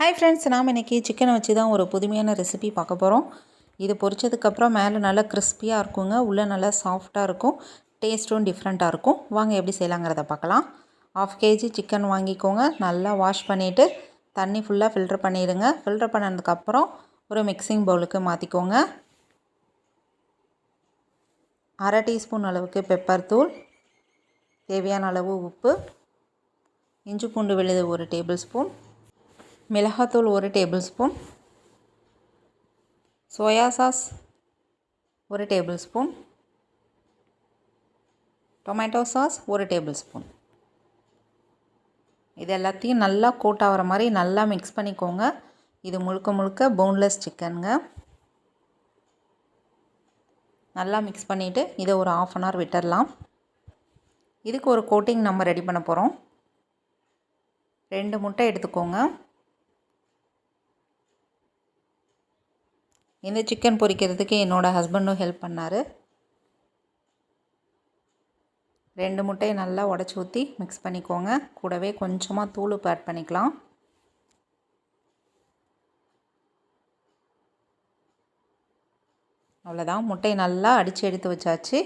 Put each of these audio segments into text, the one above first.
Hi friends, நாம் இன்றைக்கி சிக்கனை வச்சு தான் ஒரு புதுமையான ரெசிபி பார்க்க போகிறோம். இது பொரிச்சதுக்கப்புறம் மேலே நல்லா கிறிஸ்பியாக இருக்குங்க, உள்ளே நல்லா சாஃப்டாக இருக்கும், டேஸ்ட்டும் டிஃப்ரெண்ட்டாக இருக்கும். வாங்க எப்படி செய்யலாங்கிறத பார்க்கலாம். 1/2 kg சிக்கன் வாங்கிக்கோங்க. நல்லா வாஷ் பண்ணிவிட்டு தண்ணி ஃபுல்லாக ஃபில்ட்ரு பண்ணிடுங்க. ஃபில்ட்ரு பண்ணதுக்கப்புறம் ஒரு மிக்சிங் பவுலுக்கு மாற்றிக்கோங்க. 1/2 டீஸ்பூன் அளவுக்கு பெப்பர் தூள், தேவையான அளவு உப்பு, இஞ்சி பூண்டு விழுது 1 டேபிள் ஸ்பூன், மிளகாத்தூள் 1 table spoon, soya sauce 1 table spoon, tomato sauce 1 table spoon. இது எல்லாத்தையும் நல்லா கோட் ஆகிற மாதிரி நல்லா மிக்ஸ் பண்ணிக்கோங்க. இது முழுக்க முழுக்க போன்லெஸ் சிக்கனுங்க. நல்லா மிக்ஸ் பண்ணிவிட்டு இதை ஒரு 1/2 அன் ஹவர் விட்டுடலாம். இதுக்கு ஒரு கோட்டிங் நம்ம ரெடி பண்ண போகிறோம். 2 முட்டை எடுத்துக்கோங்க. இந்த சிக்கன் பொரிக்கிறதுக்கு என்னோடய ஹஸ்பண்டும் ஹெல்ப் பண்ணார். 2 முட்டையை நல்லா உடச்சி ஊற்றி மிக்ஸ் பண்ணிக்கோங்க. கூடவே கொஞ்சமாக தூள் உப்பு ஆட் பண்ணிக்கலாம். அவ்வளோதான், முட்டையை நல்லா அடித்து எடுத்து வச்சாச்சு.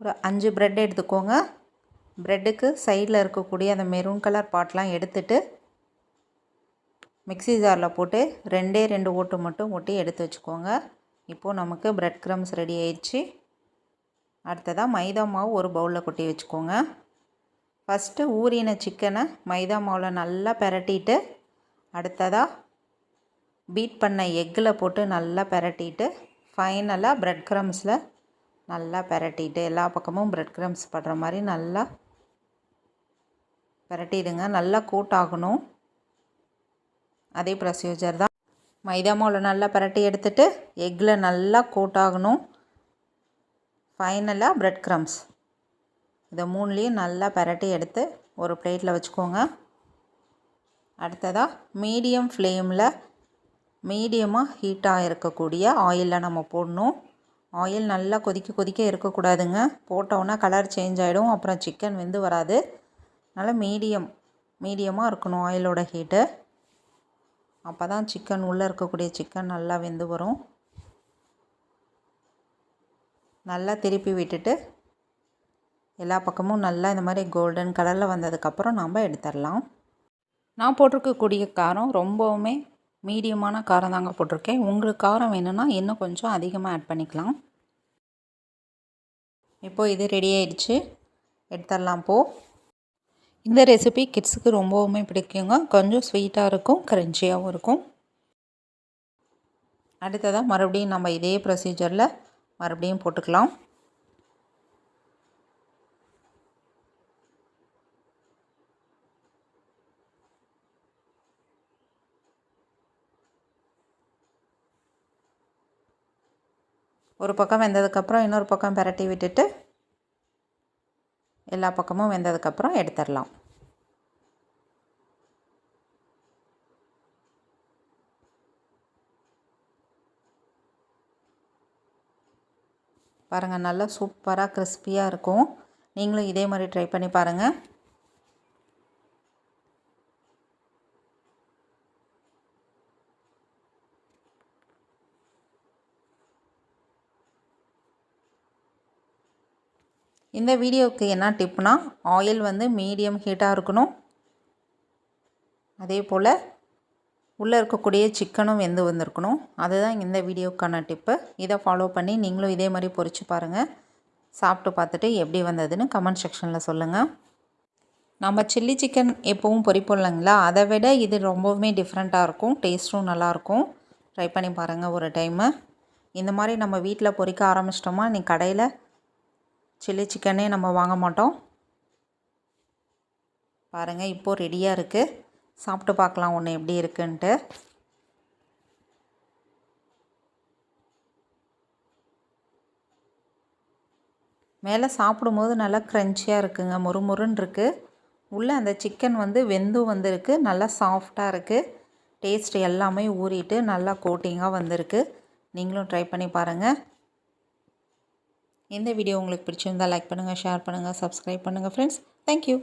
ஒரு 5 ப்ரெட் எடுத்துக்கோங்க. ப்ரெட்டுக்கு சைடில் இருக்கக்கூடிய அந்த மெரூன் கலர் பார்ட்லாம் எடுத்துட்டு மிக்ஸி ஜாரில் போட்டு 2 ஓட்டு மட்டும் ஒட்டி எடுத்து வச்சுக்கோங்க. இப்போது நமக்கு ப்ரெட் க்ரம்ஸ் ரெடி ஆயிடுச்சு. அடுத்ததாக மைதா மாவு ஒரு பவுலில் கொட்டி வச்சுக்கோங்க. ஃபஸ்ட்டு ஊறின சிக்கனை மைதா மாவில் நல்லா பிரட்டிட்டு, அடுத்ததாக பீட் பண்ண எக்கில் போட்டு நல்லா பிரட்டிட்டு, ஃபைனலாக ப்ரெட் க்ரம்ஸில் நல்லா பிரட்டிட்டு எல்லா பக்கமும் ப்ரெட் க்ரம்ஸ் படுற மாதிரி நல்லா பிரட்டிடுங்க. நல்லா கோட் ஆகணும். அதே ப்ரொசீஜர் தான். மைதா மாவில் நல்லா பிரட்டி எடுத்துகிட்டு எக்கில் நல்லா கோட் ஆகணும். ஃபைனலாக ப்ரெட் க்ரம்ஸ் இதை 3லையும் நல்லா பிரட்டி எடுத்து ஒரு பிளேட்டில் வச்சுக்கோங்க. அடுத்ததாக மீடியம் ஃப்ளேமில் மீடியமாக ஹீட்டாக இருக்கக்கூடிய ஆயிலில் நம்ம போடணும். ஆயில் நல்லா கொதிக்க இருக்கக்கூடாதுங்க. போட்டோன்னா கலர் சேஞ்ச் ஆகிடும், அப்புறம் சிக்கன் வெந்து வராது. அதனால் மீடியமாக இருக்கணும் ஆயிலோட ஹீட்டு. அப்போ தான் சிக்கன் உள்ளே இருக்கக்கூடிய சிக்கன் நல்லா வெந்து வரும். நல்லா திருப்பி விட்டுட்டு எல்லா பக்கமும் நல்லா இந்த மாதிரி கோல்டன் கலரில் வந்ததுக்கப்புறம் நம்ம எடுத்துடலாம். நான் போட்டிருக்கக்கூடிய காரம் ரொம்பவுமே மீடியமான காரம் தாங்க போட்டிருக்கேன். உங்களுக்கு காரம் வேணும்னா இன்னும் கொஞ்சம் அதிகமாக ஆட் பண்ணிக்கலாம். இப்போது இது ரெடி ஆயிடுச்சு, எடுத்துடலாம். இந்த ரெசிபி கிட்ஸுக்கு ரொம்பவுமே பிடிக்குங்க. கொஞ்சம் ஸ்வீட்டாக இருக்கும், க்ரன்ச்சியாகவும் இருக்கும். அடுத்ததாக மறுபடியும் நம்ம இதே ப்ரொசீஜரில் மறுபடியும் போட்டுக்கலாம். ஒரு பக்கம் வெந்ததுக்கப்புறம் இன்னொரு பக்கம் பிரட்டி விட்டுட்டு எல்லா பக்கமும் வெந்ததுக்கப்புறம் எடுத்துடலாம். பாருங்கள், நல்லா சூப்பராக கிறிஸ்பியாக இருக்கும். நீங்களும் இதே மாதிரி ட்ரை பண்ணி பாருங்கள். இந்த வீடியோவுக்கு என்ன டிப்னா, ஆயில் வந்து மீடியம் ஹீட்டாக இருக்கணும். அதே போல் உள்ளே இருக்கக்கூடிய சிக்கனும் வெந்து வந்திருக்கணும். அதுதான் இந்த வீடியோவுக்கான டிப்பு. இதை ஃபாலோ பண்ணி நீங்களும் இதே மாதிரி பொரிச்சு பாருங்கள். சாப்பிட்டு பார்த்துட்டு எப்படி வந்ததுன்னு கமெண்ட் செக்ஷனில் சொல்லுங்கள். நம்ம சில்லி சிக்கன் எப்போவும் பொரிப்போம் இல்லைங்களா, அதை விட இது ரொம்பவுமே டிஃப்ரெண்ட்டாக இருக்கும். டேஸ்ட்டும் நல்லாயிருக்கும். ட்ரை பண்ணி பாருங்கள் ஒரு டைமு. இந்த மாதிரி நம்ம வீட்டில் பொரிக்க ஆரம்பிச்சிட்டோமா, நீ கடையில் சில்லி சிக்கனே நம்ம வாங்க மாட்டோம். பாருங்கள், இப்போது ரெடியாக இருக்குது. சாப்பிட்டு பார்க்கலாம் ஒன்று எப்படி இருக்குன்ட்டு. மேலே சாப்பிடும்போது நல்லா க்ரன்ச்சியாக இருக்குங்க, மொறுமொறுன்னு இருக்குது. உள்ளே அந்த சிக்கன் வந்து வெந்தும் வந்திருக்கு, நல்லா சாஃப்டாக இருக்குது. டேஸ்ட் எல்லாமே ஊறிட்டு நல்லா கோட்டிங்காக வந்திருக்கு. நீங்களும் ட்ரை பண்ணி பாருங்கள். இந்த வீடியோ உங்களுக்கு பிடிச்சிருந்தால் லைக் பண்ணுங்கள், ஷேர் பண்ணுங்கள், சப்ஸ்கிரைப் பண்ணுங்கள் ஃப்ரெண்ட்ஸ். தேங்க்யூ.